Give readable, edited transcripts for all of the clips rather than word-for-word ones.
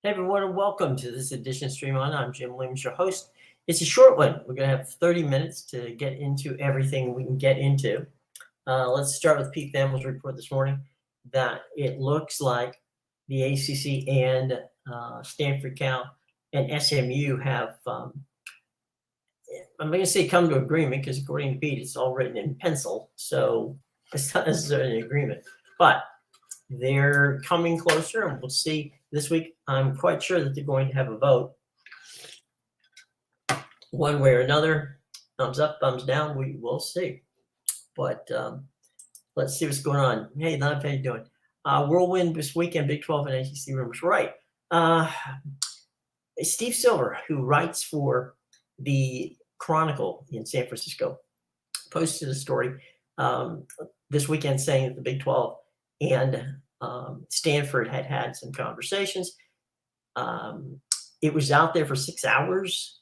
Hey everyone, and welcome to this edition of Stream On. I'm Jim Williams, your host. It's a short one. We're going to have 30 minutes to get into everything we can get into. Let's start with Pete Thamel's report this morning that it looks like the ACC and Stanford, Cal, and SMU have, I'm going to say come to agreement because according to Pete, it's all written in pencil. So it's not necessarily an agreement, but they're coming closer and we'll see this week. I'm quite sure that they're going to have a vote one way or another. Thumbs up, thumbs down, we will see. But let's see what's going on. Hey, Liv, how you doing? Whirlwind this weekend, Big 12 and ACC rumors. Right. Steve Silver, who writes for the Chronicle in San Francisco, posted a story this weekend saying that the Big 12 and Stanford had some conversations. It was out there for 6 hours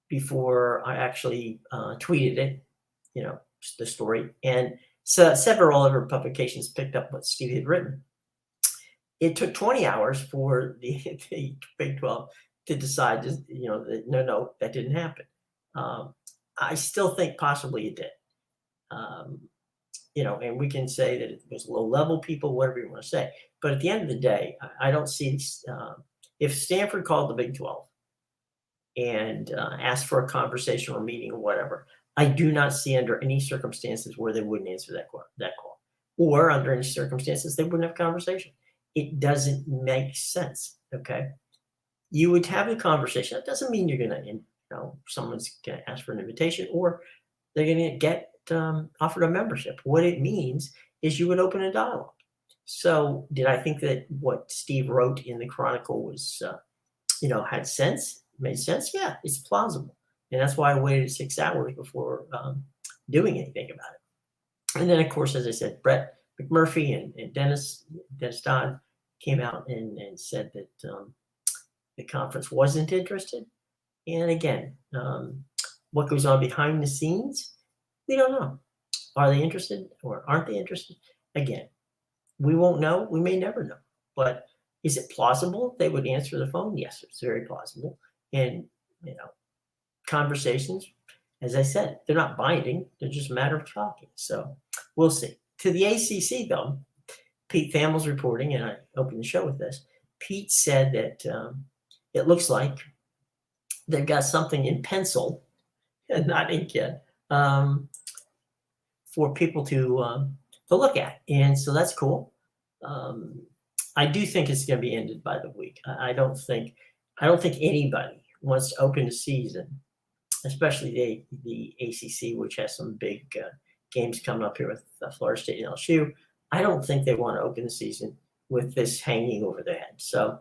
before I actually tweeted it, the story. And so several other publications picked up what Steve had written. It took 20 hours for the Big 12 to decide, that, no, that didn't happen. I still think possibly it did. And we can say that it was low-level people, whatever you want to say. But at the end of the day, I don't see if Stanford called the Big 12 and asked for a conversation or meeting or whatever, I do not see under any circumstances where they wouldn't answer that call. Or under any circumstances, they wouldn't have a conversation. It doesn't make sense, okay? You would have a conversation. That doesn't mean you're going to, someone's going to ask for an invitation or they're going to get offered a membership. What it means is you would open a dialogue. So did I think that what Steve wrote in the Chronicle was, had sense, made sense? Yeah, it's plausible. And that's why I waited 6 hours before doing anything about it. And then, of course, as I said, Brett McMurphy and Dennis Dodd came out and said that the conference wasn't interested. And again, what goes on behind the scenes, we don't know. Are they interested or aren't they interested? Again, we won't know. We may never know. But is it plausible they would answer the phone? Yes, it's very plausible. And, conversations, as I said, they're not binding. They're just a matter of talking. So we'll see. To the ACC, though, Pete Thamel's reporting, and I opened the show with this, Pete said that it looks like they've got something in pencil, and not ink yet, for people to look at. And so that's cool. I do think it's going to be ended by the week. I don't think anybody wants to open the season, especially the ACC, which has some big games coming up here with Florida State and LSU. I don't think they want to open the season with this hanging over their head. So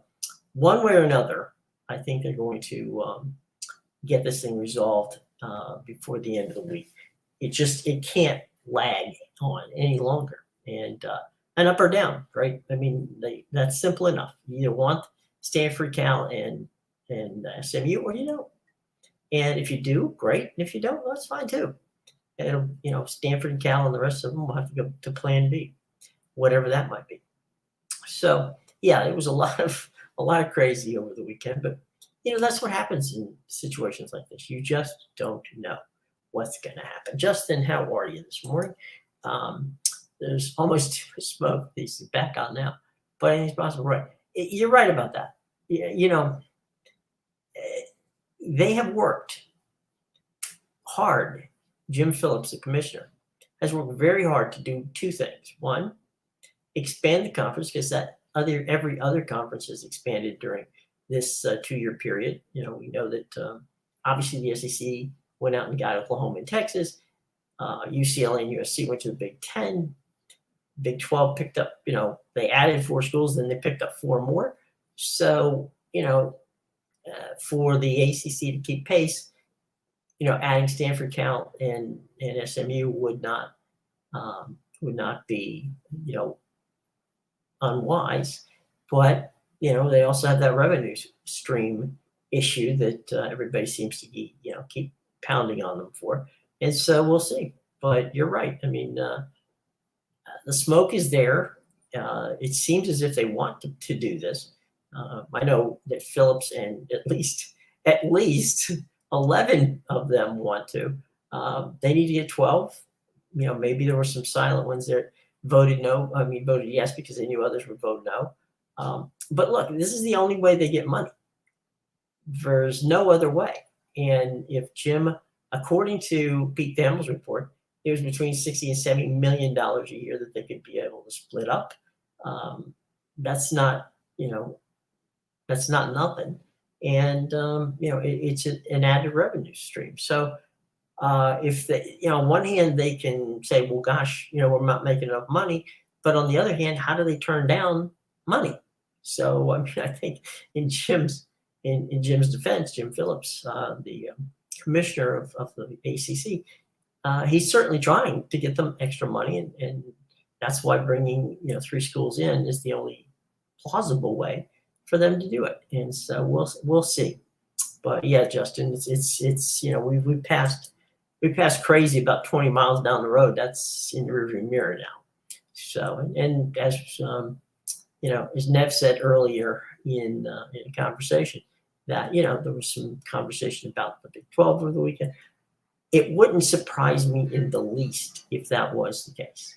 one way or another, I think they're going to get this thing resolved before the end of the week. It can't lag on any longer. And up or down, right? I mean, that's simple enough. You either want Stanford, Cal, and SMU, or you don't. And if you do, great. And if you don't, well, that's fine too. And Stanford and Cal and the rest of them will have to go to Plan B, whatever that might be. So yeah, it was a lot of crazy over the weekend, but that's what happens in situations like this. You just don't know what's going to happen. Justin, how are you this morning? There's almost too much smoke. He's back on now, but I think it's possible. Right. You're right about that. They have worked hard. Jim Phillips, the commissioner, has worked very hard to do two things. One, expand the conference, because every other conference has expanded during this 2-year period. We know that obviously the SEC went out and got Oklahoma and Texas. UCLA and USC went to the Big 10. Big 12 picked up, they added 4 schools, then they picked up 4 more. So, for the ACC to keep pace, adding Stanford, Cal, and SMU would not be, unwise. But, they also have that revenue stream issue that everybody seems to keep pounding on them for. And so we'll see. But you're right. I mean, the smoke is there. It seems as if they want to do this. I know that Phillips and at least 11 of them want to. They need to get 12. Maybe there were some silent ones that voted no. I mean, voted yes because they knew others would vote no. But look, this is the only way they get money. There's no other way. And if Jim, according to Pete Thamel's report, it was between 60 and 70 million dollars a year that they could be able to split up. That's not, that's not nothing. And it's an added revenue stream. So if they, on one hand they can say, well, gosh, we're not making enough money, but on the other hand, how do they turn down money? So I mean, I think in Jim's defense, Jim Phillips, the commissioner of the ACC, he's certainly trying to get them extra money, and that's why bringing 3 schools in is the only plausible way for them to do it. And so we'll see. But yeah, Justin, it's we passed crazy about 20 miles down the road. That's in the rearview mirror now. So and as as Nev said earlier in a conversation, that there was some conversation about the Big 12 over the weekend. It wouldn't surprise me in the least if that was the case.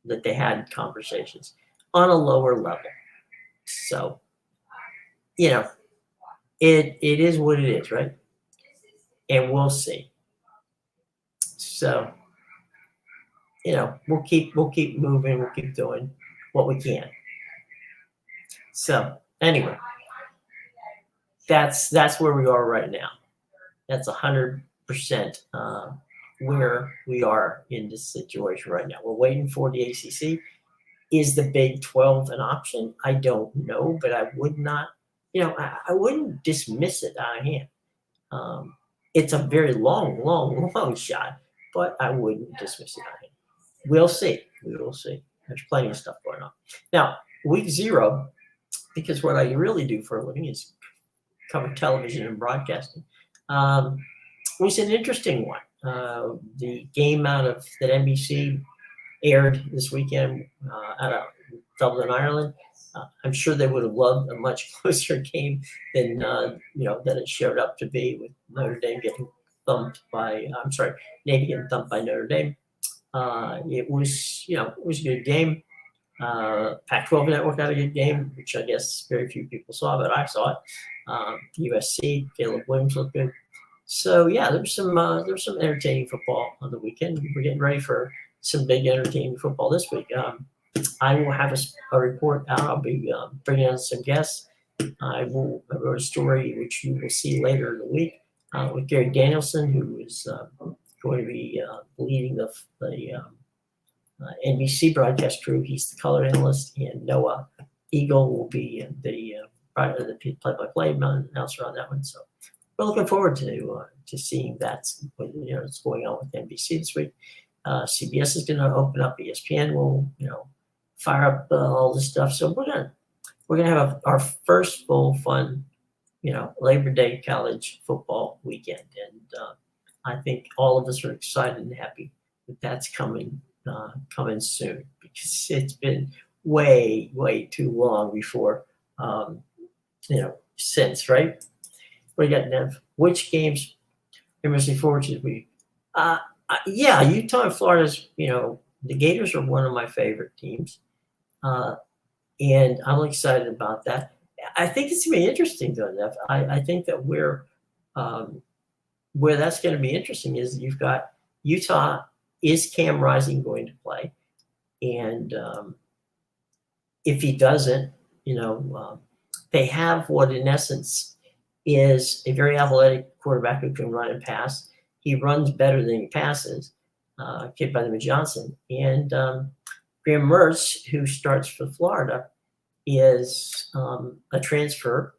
That they had conversations on a lower level. So, it is what it is, right? And we'll see. So, we'll keep moving. We'll keep doing what we can. So anyway, that's where we are right now. That's 100% where we are in this situation right now. We're waiting for the ACC. Is the Big 12 an option? I don't know, but I would not, I wouldn't dismiss it out of hand. It's a very long shot, but I wouldn't dismiss it out of hand. We'll see. We will see. There's plenty of stuff going on. Now, week 0, because what I really do for a living is cover television and broadcasting, was an interesting one. The game that NBC aired this weekend out of Dublin, Ireland. I'm sure they would have loved a much closer game than it showed up to be, with Notre Dame getting thumped by Navy getting thumped by Notre Dame. It was a good game. Pac-12 Network had a good game, which I guess very few people saw, but I saw it. USC, Caleb Williams looked good. So yeah, there's some entertaining football on the weekend. We're getting ready for some big entertaining football this week. I will have a report out. I'll be bringing on some guests. I wrote a story which you will see later in the week with Gary Danielson, who is going to be leading the NBC broadcast crew. He's the color analyst, and Noah Eagle will be the play-by-play announcer on that one. So we're looking forward to seeing what's going on with NBC this week. CBS is going to open up. ESPN will fire up all this stuff. So we're gonna have our first full fun Labor Day college football weekend, and I think all of us are excited and happy that that's coming soon, because it's been way too long before since, right? What do you got, Nev? Which games you're mostly forward to this week? Yeah, Utah and Florida's, the Gators are one of my favorite teams. And I'm excited about that. I think it's going to be interesting, though, Nev. I think that where that's going to be interesting is you've got Utah. Is Cam Rising going to play? And if he doesn't, they have what in essence is a very athletic quarterback who can run and pass. He runs better than he passes, kid by the name of Johnson. And Graham Mertz, who starts for Florida, is a transfer,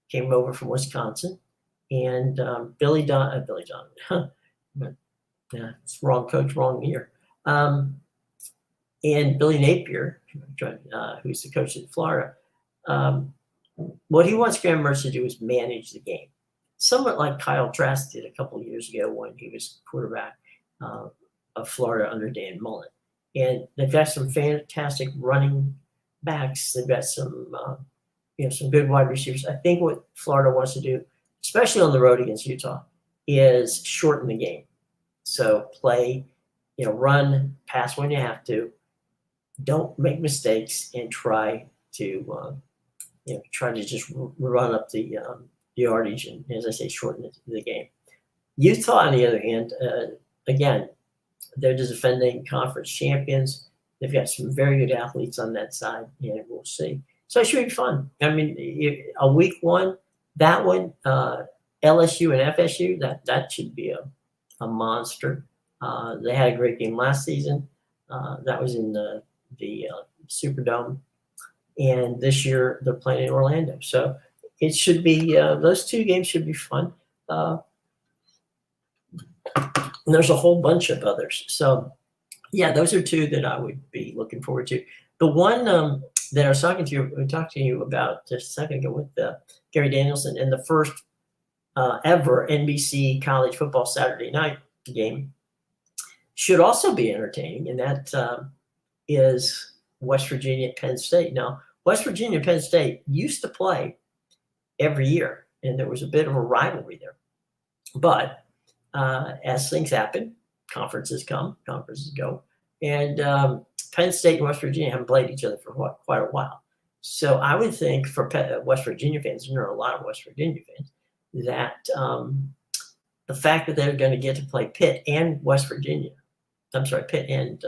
came over from Wisconsin. And Billy Donovan. Yeah, it's wrong coach, wrong year. And Billy Napier, who's the coach in Florida, what he wants Graham Mertz to do is manage the game, somewhat like Kyle Trask did a couple of years ago when he was quarterback of Florida under Dan Mullen. And they've got some fantastic running backs. They've got some, some good wide receivers. I think what Florida wants to do, especially on the road against Utah, is shorten the game. So play, run, pass when you have to. Don't make mistakes and try to just run up the yardage and, as I say, shorten the game. Utah, on the other hand, again, they're the defending conference champions. They've got some very good athletes on that side, and we'll see. So it should be fun. I mean, a week one, that one, LSU and FSU, that should be a monster. They had a great game last season. That was in the Superdome. And this year they're playing in Orlando. So it should be, those two games should be fun. And there's a whole bunch of others. So, yeah, those are two that I would be looking forward to. The one that I was talking to you about just a second ago with Gary Danielson, and the first ever NBC college football Saturday night game should also be entertaining, and that is West Virginia at Penn State. Now, West Virginia and Penn State used to play every year, and there was a bit of a rivalry there. But as things happen, conferences come, conferences go. And Penn State and West Virginia haven't played each other for quite a while. So I would think for West Virginia fans, and there are a lot of West Virginia fans, that the fact that they're going to get to play Pitt and Pitt and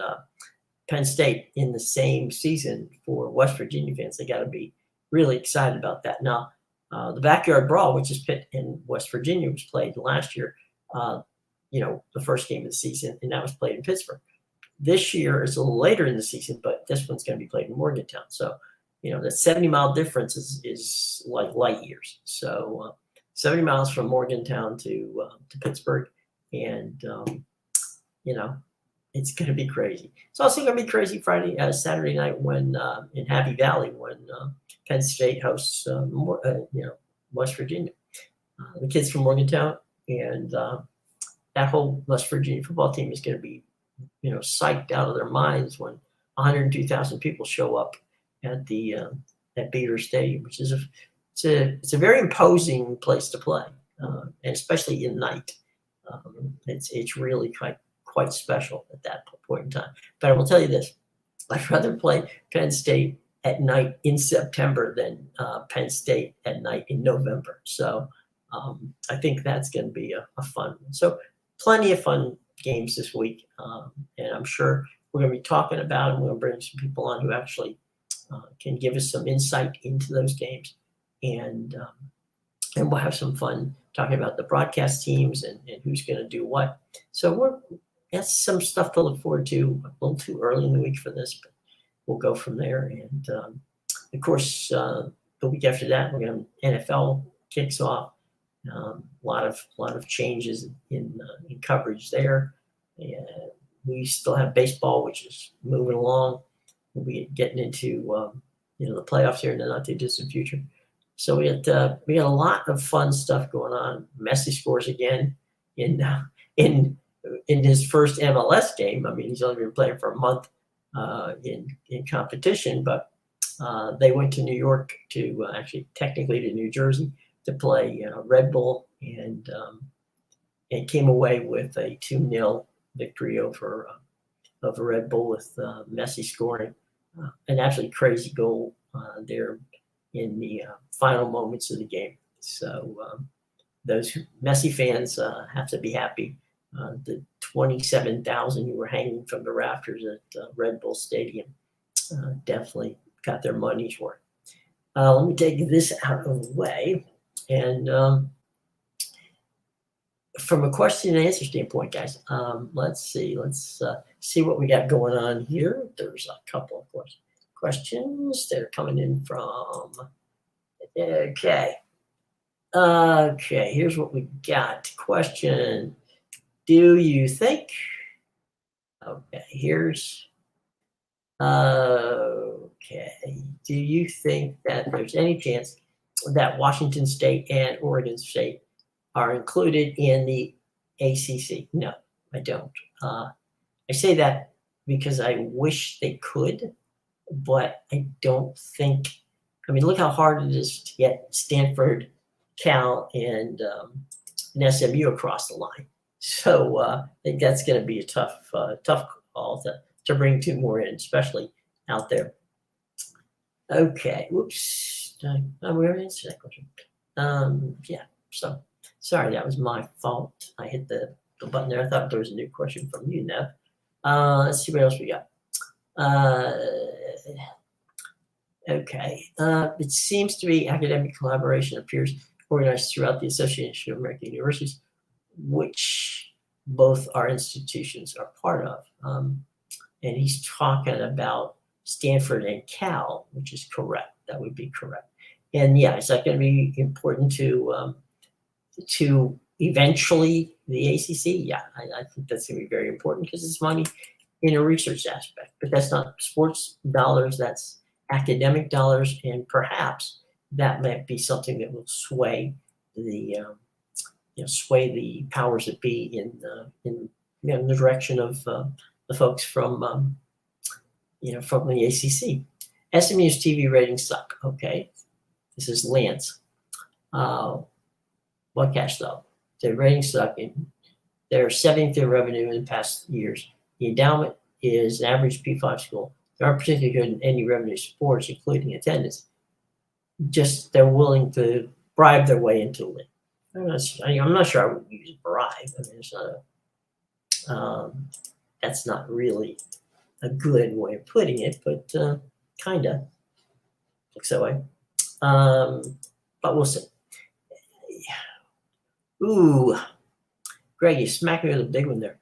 Penn State in the same season for West Virginia fans, they got to be really excited about that. Now, the Backyard Brawl, which is Pitt and West Virginia, was played last year, the first game of the season, and that was played in Pittsburgh. This year is a little later in the season, but this one's going to be played in Morgantown. So, the 70-mile difference is like light years. So 70 miles from Morgantown to Pittsburgh, and it's going to be crazy. It's also going to be crazy Saturday night when in Happy Valley when Penn State hosts West Virginia. The kids from Morgantown and that whole West Virginia football team is going to be psyched out of their minds when 102,000 people show up at the at Beaver Stadium, which is it's a very imposing place to play, and especially in night. It's really quite special at that point in time. But I will tell you this: I'd rather play Penn State at night in September than Penn State at night in November. So I think that's going to be a fun one. So plenty of fun games this week, and I'm sure we're going to be talking about them. We're going to bring some people on who actually can give us some insight into those games, and we'll have some fun talking about the broadcast teams and who's going to do what. So that's some stuff to look forward to. A little too early in the week for this, but we'll go from there. And of course, the week after that, we're going to NFL kicks off. A lot of changes in coverage there. And we still have baseball, which is moving along. We'll be getting into the playoffs here in the not too distant future. So we got a lot of fun stuff going on. Messi scores again in his first MLS game. I mean, he's only been playing for a month in competition, but they went to New York to technically to New Jersey to play Red Bull, and came away with a 2-0 victory over Red Bull with Messi scoring an absolutely crazy goal there in the final moments of the game. So those Messi fans have to be happy. The 27,000 who were hanging from the rafters at Red Bull Stadium definitely got their money's worth. Let me take this out of the way. And from a question and answer standpoint, guys, let's see what we got going on here. There's a couple of questions that are coming in from. Okay, here's what we got. Question: do you think? Okay, here's. Okay, do you think that there's any chance that Washington State and Oregon State are included in the ACC? No, I don't. I say that because I wish they could, but I don't think. I mean, look how hard it is to get Stanford, Cal, and SMU across the line. So I think that's going to be a tough call to bring two more in, especially out there. Okay. Whoops. We already answered that question. Yeah. So sorry, that was my fault. I hit the button there. I thought there was a new question from you, Nev. Let's see what else we got. Okay. It seems to be academic collaboration appears organized throughout the Association of American Universities, which both our institutions are part of. And he's talking about Stanford and Cal, which is correct. That would be correct. And yeah, is that going to be important to eventually the ACC? Yeah, I think that's going to be very important because it's money in a research aspect. But that's not sports dollars, that's academic dollars, and perhaps that might be something that will sway the powers that be in the direction of the folks from from the ACC. SMU's TV ratings suck. Okay, this is Lance. What cash though? Their ratings suck. They're 70th in revenue in the past years. The endowment is an average P5 school. They aren't particularly good in any revenue supports, including attendance. Just they're willing to bribe their way into it. I'm not sure I would use bribe. I mean, it's not that's not really a good way of putting it, but kind of looks that way. But we'll see. Ooh, Greg, you smacked me with a big one there.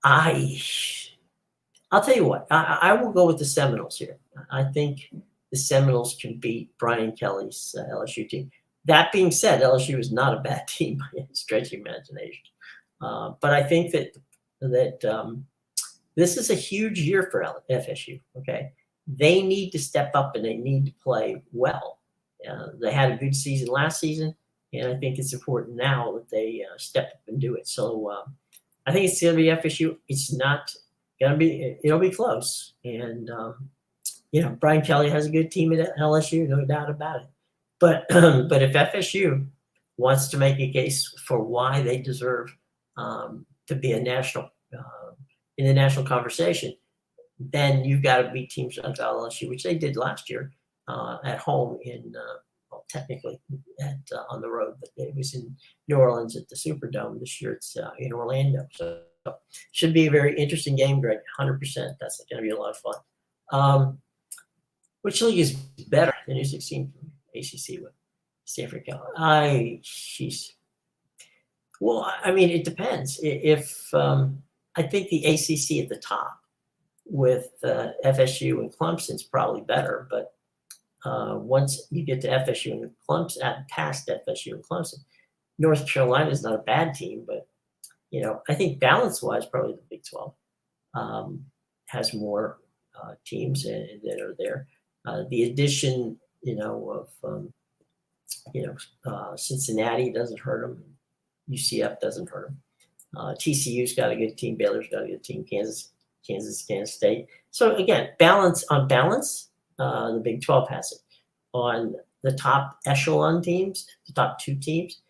I'll tell you what, I will go with the Seminoles here. I think the Seminoles can beat Brian Kelly's LSU team. That being said, LSU is not a bad team by any stretch of imagination. But I think that this is a huge year for FSU. Okay, they need to step up and they need to play well. They had a good season last season, and I think it's important now that they step up and do it. So I think it's going to be FSU. It's not going to be. It'll be close, and Brian Kelly has a good team at LSU, no doubt about it. But but if FSU wants to make a case for why they deserve to be a national in the national conversation, then you've got to beat teams like LSU, which they did last year at home technically on the road, but it was in New Orleans at the Superdome. This year it's in Orlando. So should be a very interesting game, Greg. 100%. That's going to be a lot of fun. Which league is better than U16 ACC with Stanford Cal? Well, I mean, it depends. If I think the ACC at the top with FSU and Clemson is probably better, but once you get to FSU and Clemson, past FSU and Clemson, North Carolina is not a bad team, but I think balance-wise, probably the Big 12 has more teams that are there. The addition, of Cincinnati doesn't hurt them. UCF doesn't hurt them. TCU's got a good team. Baylor's got a good team. Kansas State. So again, balance, the Big 12 has it. On the top echelon teams, the top two teams,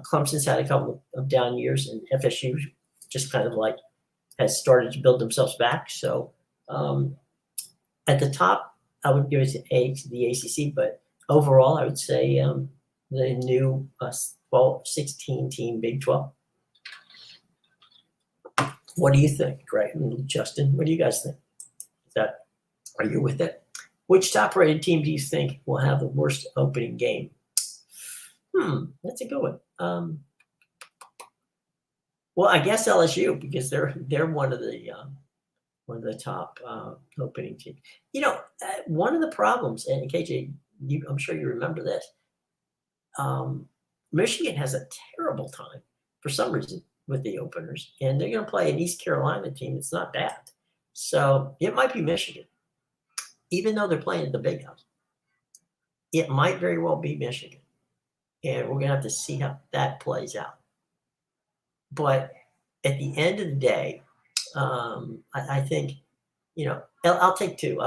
Clemson's had a couple of down years, and FSU just kind of like has started to build themselves back. So at the top, I would give it to the ACC, but overall, I would say the new 16 team Big 12. What do you think, Greg and Justin? What do you guys think? Are you with it? Which top-rated team do you think will have the worst opening game? That's a good one. Well, I guess LSU, because they're one of the top opening teams. One of the problems, and KJ, I'm sure you remember this. Michigan has a terrible time for some reason with the openers, and they're going to play an East Carolina team that's not bad. So it might be Michigan, even though they're playing at the Big House. It might very well be Michigan, and we're going to have to see how that plays out. But at the end of the day, I think, I'll take two.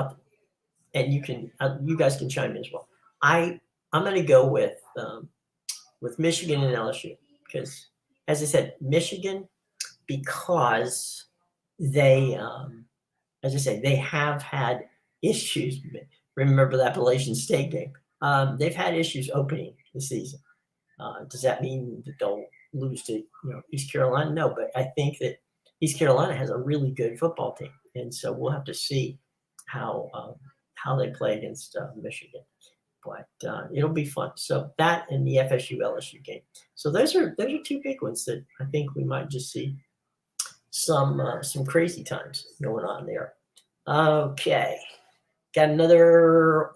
and you guys can chime in as well. I'm going to go with Michigan and LSU because, as I said, Michigan, because they, as I say, they have had issues. Remember that Appalachian State game? They've had issues opening the season. Does that mean that they'll lose to East Carolina? No, but I think that East Carolina has a really good football team, and so we'll have to see how they play against Michigan. But it'll be fun. So that and the FSU LSU game. So those are two big ones that I think we might just see some crazy times going on there. Okay, got another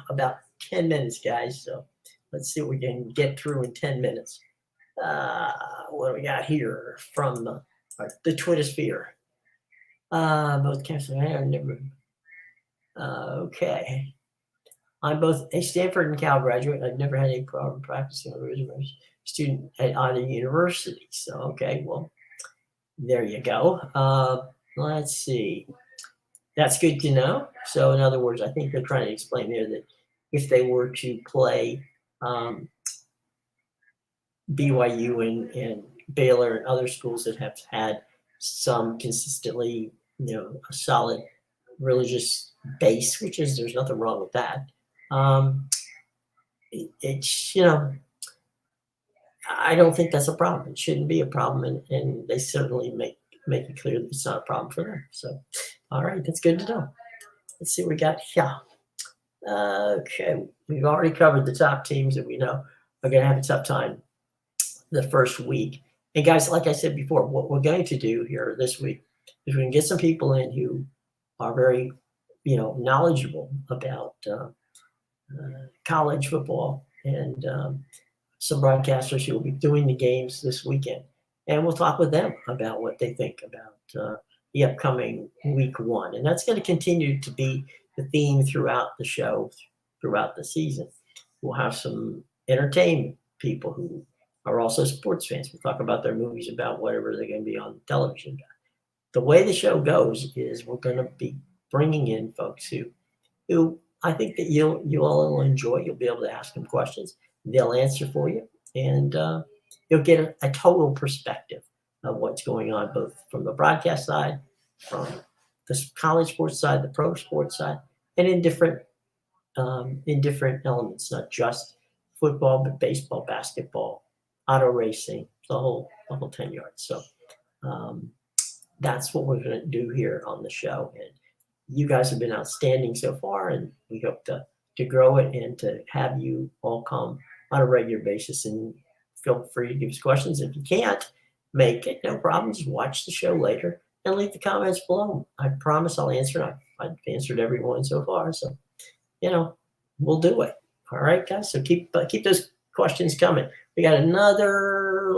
about 10 minutes, guys. So let's see what we can get through in 10 minutes. What do we got here from the Twitter sphere? Both camps are never. Okay. I'm both a Stanford and Cal graduate. I've never had any problem practicing as a student at either university. So, okay, well, there you go. Let's see. That's good to know. So, in other words, I think they're trying to explain there that if they were to play BYU and Baylor and other schools that have had some consistently, a solid religious base, which is, there's nothing wrong with that. It's, I don't think that's a problem. It shouldn't be a problem. And they certainly make it clear that it's not a problem for them. So, all right, that's good to know. Let's see what we got here. Okay, we've already covered the top teams that we know are going to have a tough time the first week. And guys, like I said before, what we're going to do here this week is we're going to get some people in who are very, knowledgeable about college football and some broadcasters who will be doing the games this weekend. And we'll talk with them about what they think about the upcoming week one. And that's going to continue to be the theme throughout the show, throughout the season. We'll have some entertainment people who are also sports fans. We'll talk about their movies, about whatever they're going to be on television. The way the show goes is we're going to be bringing in folks who I think that you all will enjoy. You'll be able to ask them questions. They'll answer for you. And you'll get a total perspective of what's going on, both from the broadcast side, from the college sports side, the pro sports side, and in different elements, not just football, but baseball, basketball, auto racing, the whole 10 yards. So that's what we're going to do here on the show. And you guys have been outstanding so far, and we hope to grow it and to have you all come on a regular basis. And feel free to give us questions. If you can't make it, no problem. Just watch the show later and leave the comments below. I promise I'll answer. I've answered everyone so far. So, we'll do it. All right, guys. So keep those questions coming. We got another,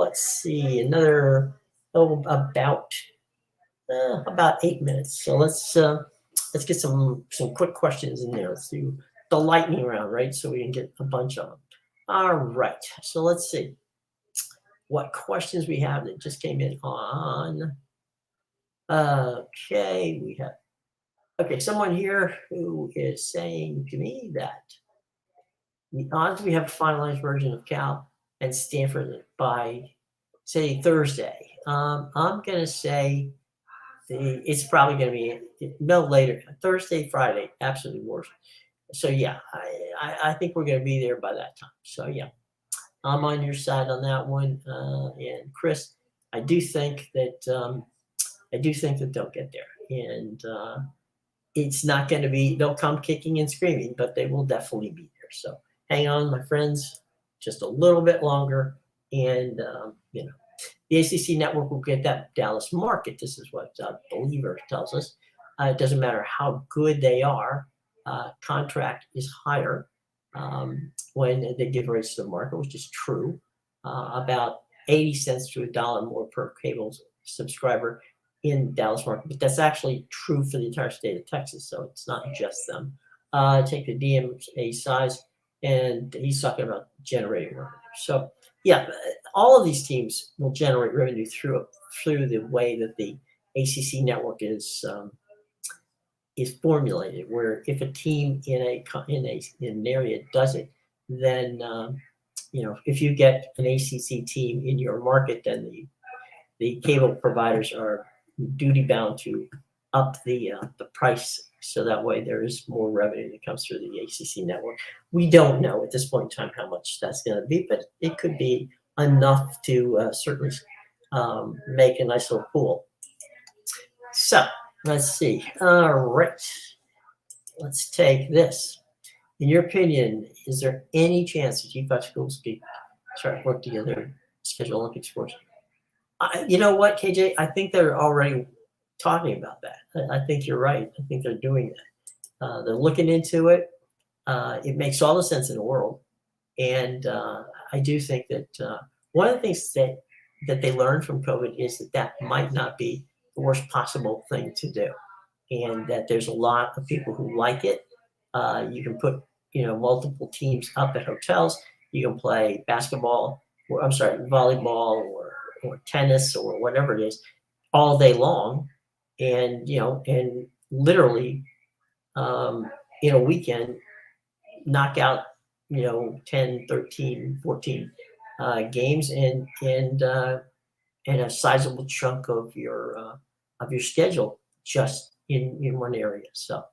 about 8 minutes. So let's get some quick questions in there. Let's do the lightning round, right? So we can get a bunch of them. All right. So let's see what questions we have that just came in on. Okay, we have someone here who is saying to me that the odds we have a finalized version of Cal and Stanford by, say, Thursday. I'm going to say it's probably going to be no later, Thursday, Friday, absolutely worst. So, yeah, I think we're going to be there by that time. So, yeah, I'm on your side on that one. And, Chris, I do think that they'll get there. And it's not going to be – they'll come kicking and screaming, but they will definitely be there. So, hang on, my friends, just a little bit longer. And, the ACC network will get that Dallas market. This is what Believer tells us. It doesn't matter how good they are. Contract is higher when they give rates to the market, which is true. About 80 cents to $1 more per cable subscriber in Dallas market. But that's actually true for the entire state of Texas, so it's not just them. Take the DMA size, and he's talking about generating revenue. So, yeah, all of these teams will generate revenue through the way that the ACC network is is formulated, where if a team in an area does it, then if you get an ACC team in your market, then the cable providers are duty bound to up the price, so that way there is more revenue that comes through the ACC network. We don't know at this point in time how much that's going to be, but it could be enough to certainly make a nice little pool. So let's see. All right, let's take this. In your opinion, is there any chance that G5 schools could start work together and schedule Olympic sports? You know what, KJ? I think they're already talking about that. I think you're right. I think they're doing that. They're looking into it. It makes all the sense in the world. And I do think that one of the things that they learned from COVID is that might not be the worst possible thing to do. And that there's a lot of people who like it. You can put, multiple teams up at hotels. You can play basketball, volleyball or tennis or whatever it is all day long. And, and literally in a weekend, knock out, 10, 13, 14 games and a sizable chunk of your schedule just in one area. So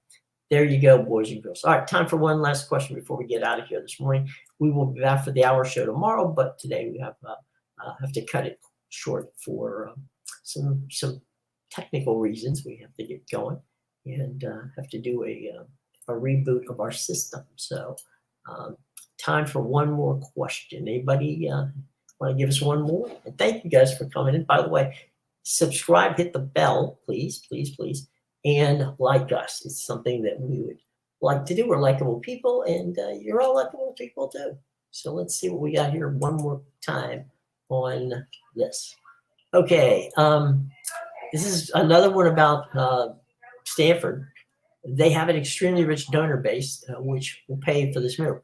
there you go, boys and girls. All right, time for one last question before we get out of here this morning. We will be back for the hour show tomorrow, but today we have to cut it short for some technical reasons. We have to get going and have to do a reboot of our system. So time for one more question. Anybody want to give us one more? And thank you guys for coming in. By the way, subscribe, hit the bell, please, please, please, and like us. It's something that we would like to do. We're likable people, and you're all likable people too. So let's see what we got here one more time on this. Okay, this is another one about Stanford. They have an extremely rich donor base, which will pay for this move.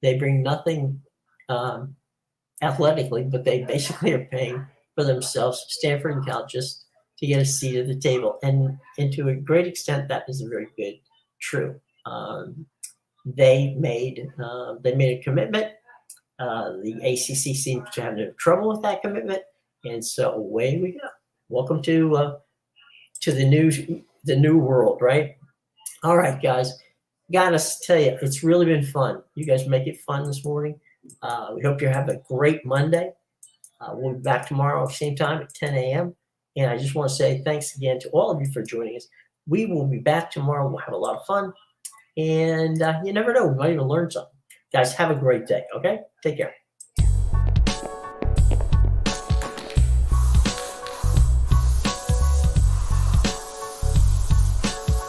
They bring nothing athletically, but they basically are paying for themselves, Stanford and Cal, just to get a seat at the table. And to a great extent, that is very good, true. They made a commitment. The ACC seems to have no trouble with that commitment, and so away we go. Welcome to the new world, right? All right, guys. Gotta tell you, it's really been fun. You guys make it fun this morning. We hope you're having a great Monday. We'll be back tomorrow, same time at 10 a.m. And I just want to say thanks again to all of you for joining us. We will be back tomorrow. We'll have a lot of fun. And you never know, we might even learn something. Guys, have a great day, okay? Take care.